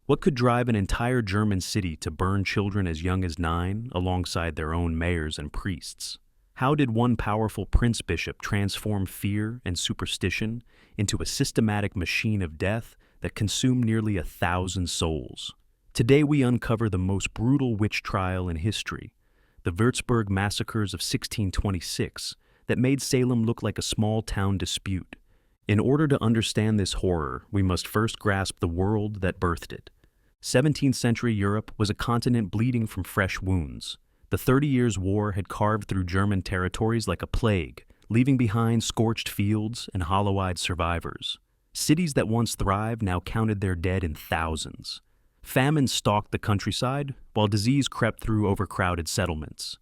What could drive an entire German city to burn children as young as 9 alongside their own mayors and priests? How did one powerful prince-bishop transform fear and superstition into a systematic machine of death that consumed nearly 1,000 souls? Today we uncover the most brutal witch trial in history, the Würzburg massacres of 1626 that made Salem look like a small-town dispute. In order to understand this horror, we must first grasp the world that birthed it. 17th century Europe was a continent bleeding from fresh wounds. The 30 Years' War had carved through German territories like a plague, leaving behind scorched fields and hollow-eyed survivors. Cities that once thrived now counted their dead in thousands. Famine stalked the countryside, while disease crept through overcrowded settlements.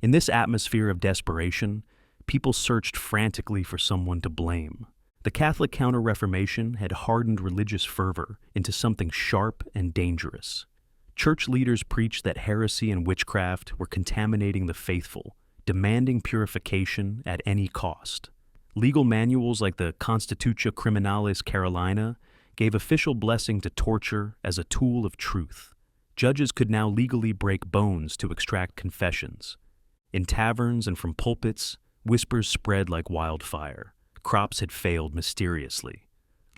In this atmosphere of desperation, people searched frantically for someone to blame. The Catholic Counter-Reformation had hardened religious fervor into something sharp and dangerous. Church leaders preached that heresy and witchcraft were contaminating the faithful, demanding purification at any cost. Legal manuals like the Constitutio Criminalis Carolina gave official blessing to torture as a tool of truth. Judges could now legally break bones to extract confessions. In taverns and from pulpits, whispers spread like wildfire. Crops had failed mysteriously.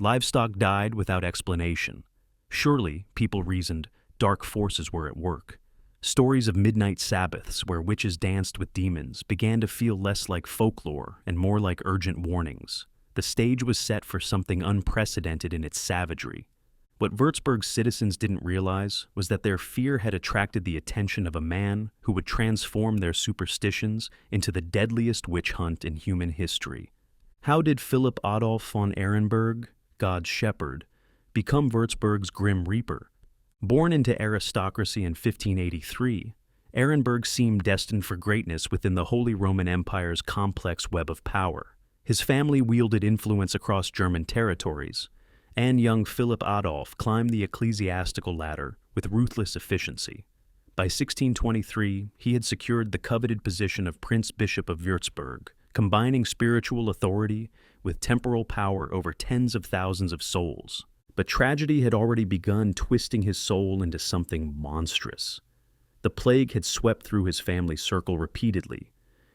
Livestock died without explanation. Surely, people reasoned, dark forces were at work. Stories of midnight Sabbaths where witches danced with demons began to feel less like folklore and more like urgent warnings. The stage was set for something unprecedented in its savagery. What Würzburg's citizens didn't realize was that their fear had attracted the attention of a man who would transform their superstitions into the deadliest witch hunt in human history. How did Philipp Adolf von Ehrenberg, God's shepherd, become Würzburg's grim reaper? Born into aristocracy in 1583, Ehrenberg seemed destined for greatness within the Holy Roman Empire's complex web of power. His family wielded influence across German territories, and young Philipp Adolf climbed the ecclesiastical ladder with ruthless efficiency. By 1623, he had secured the coveted position of Prince Bishop of Würzburg, combining spiritual authority with temporal power over tens of thousands of souls. But tragedy had already begun twisting his soul into something monstrous. The plague had swept through his family circle repeatedly,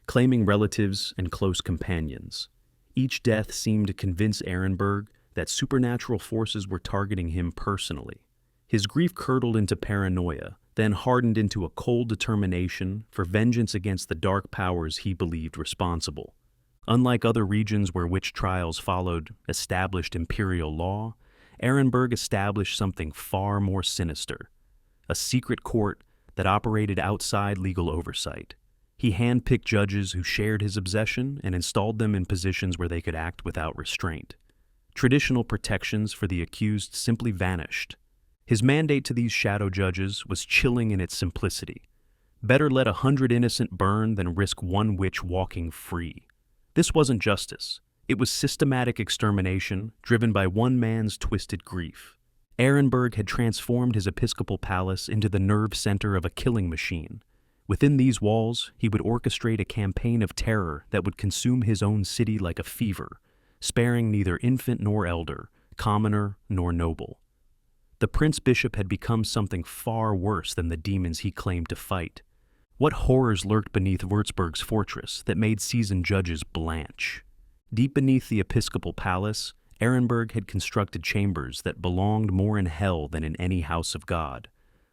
claiming relatives and close companions. Each death seemed to convince Ehrenberg that supernatural forces were targeting him personally. His grief curdled into paranoia, then hardened into a cold determination for vengeance against the dark powers he believed responsible. Unlike other regions where witch trials followed established imperial law, Ehrenberg established something far more sinister, a secret court that operated outside legal oversight. He handpicked judges who shared his obsession and installed them in positions where they could act without restraint. Traditional protections for the accused simply vanished. His mandate to these shadow judges was chilling in its simplicity. Better let 100 innocent burn than risk one witch walking free. This wasn't justice. It was systematic extermination driven by one man's twisted grief. Ehrenberg had transformed his episcopal palace into the nerve center of a killing machine. Within these walls, he would orchestrate a campaign of terror that would consume his own city like a fever, sparing neither infant nor elder, commoner nor noble. The prince-bishop had become something far worse than the demons he claimed to fight. What horrors lurked beneath Würzburg's fortress that made seasoned judges blanch? Deep beneath the episcopal palace, Ehrenberg had constructed chambers that belonged more in hell than in any house of God.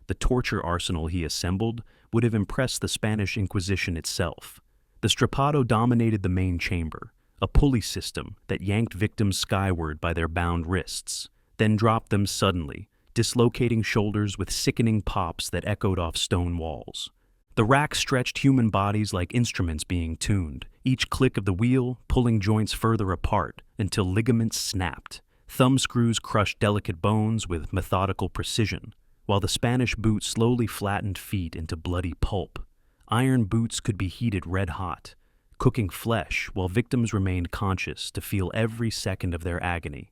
The torture arsenal he assembled would have impressed the Spanish Inquisition itself. The strappado dominated the main chamber, a pulley system that yanked victims skyward by their bound wrists, then dropped them suddenly, dislocating shoulders with sickening pops that echoed off stone walls. The rack stretched human bodies like instruments being tuned, each click of the wheel pulling joints further apart until ligaments snapped. Thumbscrews crushed delicate bones with methodical precision, while the Spanish boot slowly flattened feet into bloody pulp. Iron boots could be heated red-hot, cooking flesh while victims remained conscious to feel every second of their agony.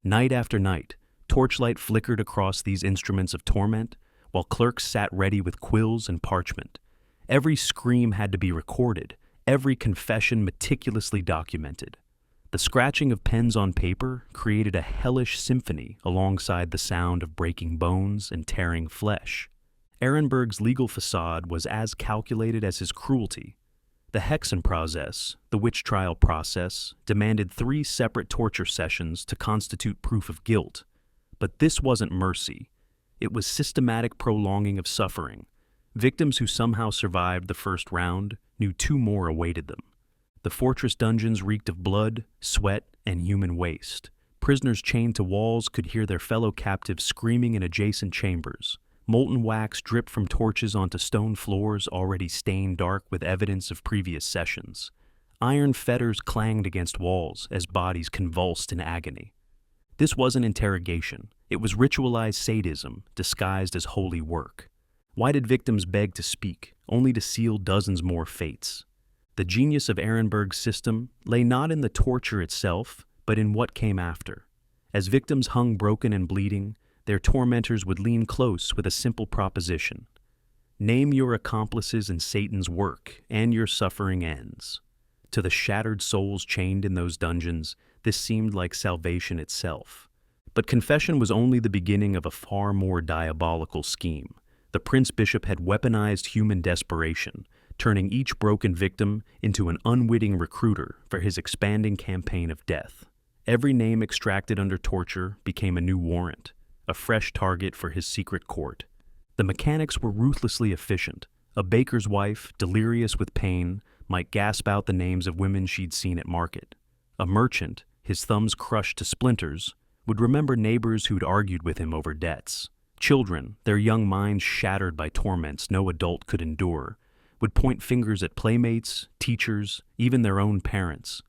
Night after night, torchlight flickered across these instruments of torment, while clerks sat ready with quills and parchment. Every scream had to be recorded, every confession meticulously documented. The scratching of pens on paper created a hellish symphony alongside the sound of breaking bones and tearing flesh. Ehrenberg's legal facade was as calculated as his cruelty. The Hexenprozess, the witch trial process, demanded 3 separate torture sessions to constitute proof of guilt. But this wasn't mercy. It was systematic prolonging of suffering. Victims who somehow survived the first round knew 2 more awaited them. The fortress dungeons reeked of blood, sweat, and human waste. Prisoners chained to walls could hear their fellow captives screaming in adjacent chambers. Molten wax dripped from torches onto stone floors already stained dark with evidence of previous sessions. Iron fetters clanged against walls as bodies convulsed in agony. This wasn't interrogation. It was ritualized sadism disguised as holy work. Why did victims beg to speak, only to seal dozens more fates? The genius of Ehrenberg's system lay not in the torture itself, but in what came after. As victims hung broken and bleeding, their tormentors would lean close with a simple proposition. Name your accomplices in Satan's work, and your suffering ends. To the shattered souls chained in those dungeons, this seemed like salvation itself. But confession was only the beginning of a far more diabolical scheme. The Prince Bishop had weaponized human desperation, turning each broken victim into an unwitting recruiter for his expanding campaign of death. Every name extracted under torture became a new warrant, a fresh target for his secret court. The mechanics were ruthlessly efficient. A baker's wife, delirious with pain, might gasp out the names of women she'd seen at market. A merchant, his thumbs crushed to splinters, would remember neighbors who'd argued with him over debts. Children, their young minds shattered by torments no adult could endure, would point fingers at playmates, teachers, even their own parents.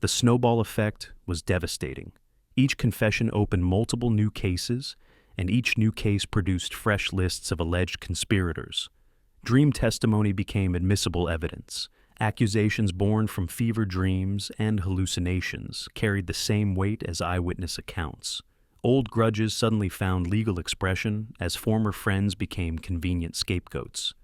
The snowball effect was devastating. Each confession opened multiple new cases, and each new case produced fresh lists of alleged conspirators. Dream testimony became admissible evidence. Accusations born from fever dreams and hallucinations carried the same weight as eyewitness accounts. Old grudges suddenly found legal expression as former friends became convenient scapegoats.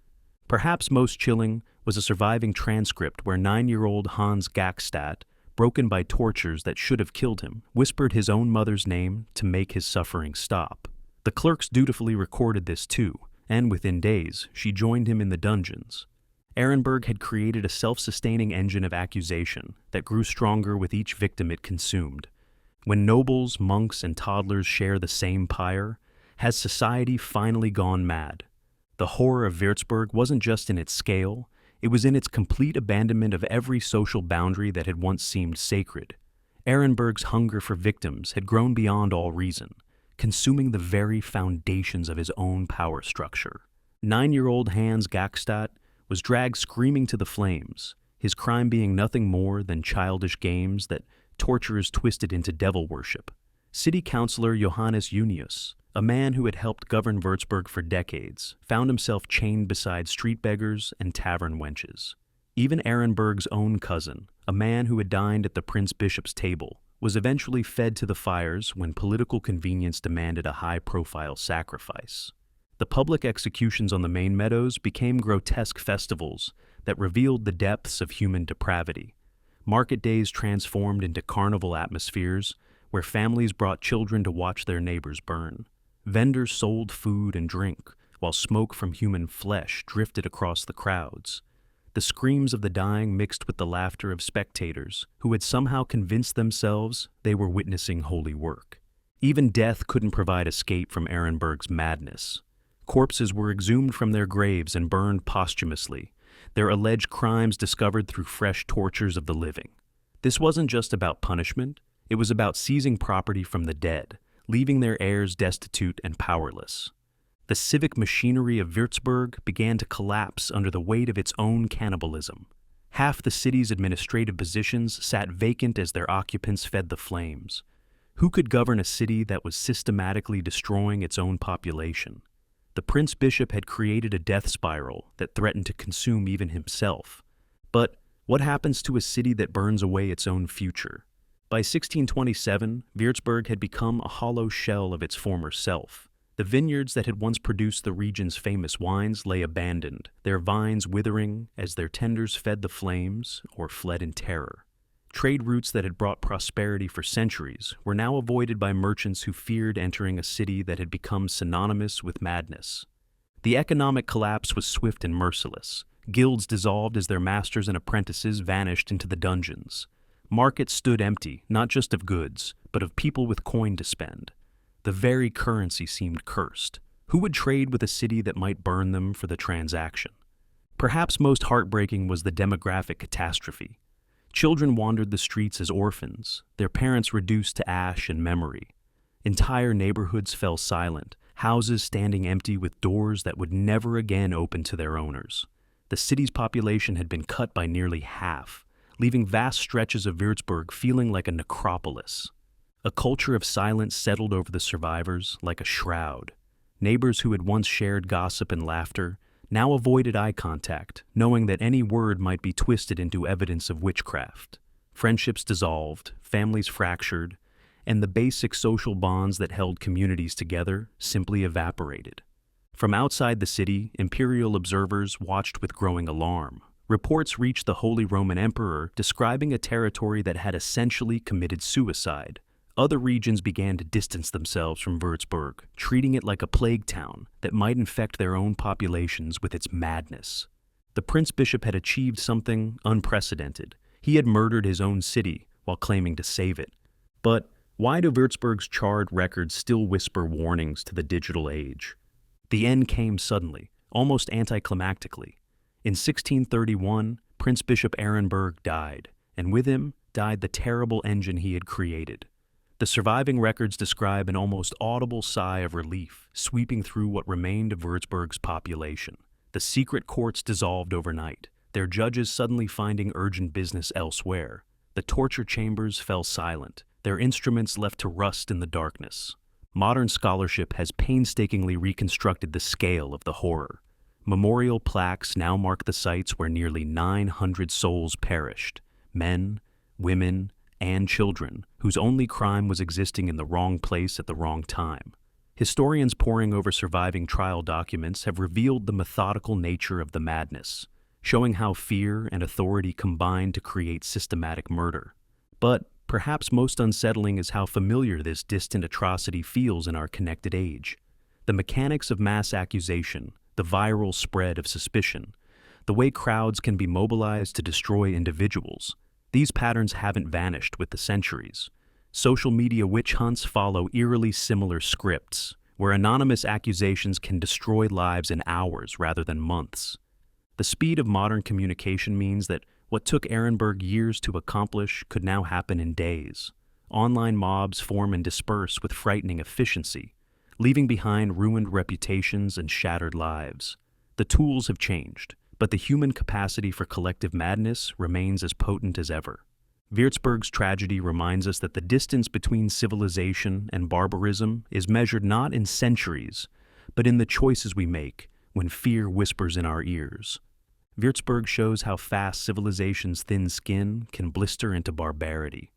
Perhaps most chilling was a surviving transcript where 9-year-old Hans Gackstadt, broken by tortures that should have killed him, whispered his own mother's name to make his suffering stop. The clerks dutifully recorded this too, and within days, she joined him in the dungeons. Ehrenberg had created a self-sustaining engine of accusation that grew stronger with each victim it consumed. When nobles, monks, and toddlers share the same pyre, has society finally gone mad? The horror of Würzburg wasn't just in its scale, it was in its complete abandonment of every social boundary that had once seemed sacred. Ehrenberg's hunger for victims had grown beyond all reason, consuming the very foundations of his own power structure. 9-year-old Hans Gackstadt was dragged screaming to the flames, his crime being nothing more than childish games that torturers twisted into devil worship. City Councilor Johannes Junius, a man who had helped govern Würzburg for decades, found himself chained beside street beggars and tavern wenches. Even Ehrenberg's own cousin, a man who had dined at the Prince Bishop's table, was eventually fed to the fires when political convenience demanded a high-profile sacrifice. The public executions on the main meadows became grotesque festivals that revealed the depths of human depravity. Market days transformed into carnival atmospheres where families brought children to watch their neighbors burn. Vendors sold food and drink, while smoke from human flesh drifted across the crowds. The screams of the dying mixed with the laughter of spectators who had somehow convinced themselves they were witnessing holy work. Even death couldn't provide escape from Ehrenberg's madness. Corpses were exhumed from their graves and burned posthumously, their alleged crimes discovered through fresh tortures of the living. This wasn't just about punishment, it was about seizing property from the dead, leaving their heirs destitute and powerless. The civic machinery of Würzburg began to collapse under the weight of its own cannibalism. Half the city's administrative positions sat vacant as their occupants fed the flames. Who could govern a city that was systematically destroying its own population? The Prince Bishop had created a death spiral that threatened to consume even himself. But what happens to a city that burns away its own future? By 1627, Würzburg had become a hollow shell of its former self. The vineyards that had once produced the region's famous wines lay abandoned, their vines withering as their tenders fed the flames or fled in terror. Trade routes that had brought prosperity for centuries were now avoided by merchants who feared entering a city that had become synonymous with madness. The economic collapse was swift and merciless. Guilds dissolved as their masters and apprentices vanished into the dungeons. Markets stood empty, not just of goods, but of people with coin to spend. The very currency seemed cursed. Who would trade with a city that might burn them for the transaction? Perhaps most heartbreaking was the demographic catastrophe. Children wandered the streets as orphans, their parents reduced to ash and memory. Entire neighborhoods fell silent, houses standing empty with doors that would never again open to their owners. The city's population had been cut by nearly half, leaving vast stretches of Würzburg feeling like a necropolis. A culture of silence settled over the survivors like a shroud. Neighbors who had once shared gossip and laughter now avoided eye contact, knowing that any word might be twisted into evidence of witchcraft. Friendships dissolved, families fractured, and the basic social bonds that held communities together simply evaporated. From outside the city, imperial observers watched with growing alarm. Reports reached the Holy Roman Emperor describing a territory that had essentially committed suicide. Other regions began to distance themselves from Würzburg, treating it like a plague town that might infect their own populations with its madness. The prince-bishop had achieved something unprecedented. He had murdered his own city while claiming to save it. But why do Würzburg's charred records still whisper warnings to the digital age? The end came suddenly, almost anticlimactically. In 1631, Prince Bishop Ehrenberg died, and with him died the terrible engine he had created. The surviving records describe an almost audible sigh of relief sweeping through what remained of Würzburg's population. The secret courts dissolved overnight, their judges suddenly finding urgent business elsewhere. The torture chambers fell silent, their instruments left to rust in the darkness. Modern scholarship has painstakingly reconstructed the scale of the horror. Memorial plaques now mark the sites where nearly 900 souls perished, men, women, and children, whose only crime was existing in the wrong place at the wrong time. Historians poring over surviving trial documents have revealed the methodical nature of the madness, showing how fear and authority combined to create systematic murder. But perhaps most unsettling is how familiar this distant atrocity feels in our connected age. The mechanics of mass accusation, the viral spread of suspicion, the way crowds can be mobilized to destroy individuals, these patterns haven't vanished with the centuries. Social media witch hunts follow eerily similar scripts, where anonymous accusations can destroy lives in hours rather than months. The speed of modern communication means that what took Ehrenberg years to accomplish could now happen in days. Online mobs form and disperse with frightening efficiency, leaving behind ruined reputations and shattered lives. The tools have changed, but the human capacity for collective madness remains as potent as ever. Würzburg's tragedy reminds us that the distance between civilization and barbarism is measured not in centuries, but in the choices we make when fear whispers in our ears. Würzburg shows how fast civilization's thin skin can blister into barbarity.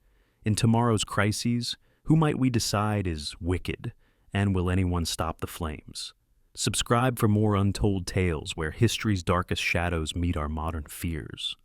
In tomorrow's crises, who might we decide is wicked, and will anyone stop the flames? Subscribe for more untold tales where history's darkest shadows meet our modern fears.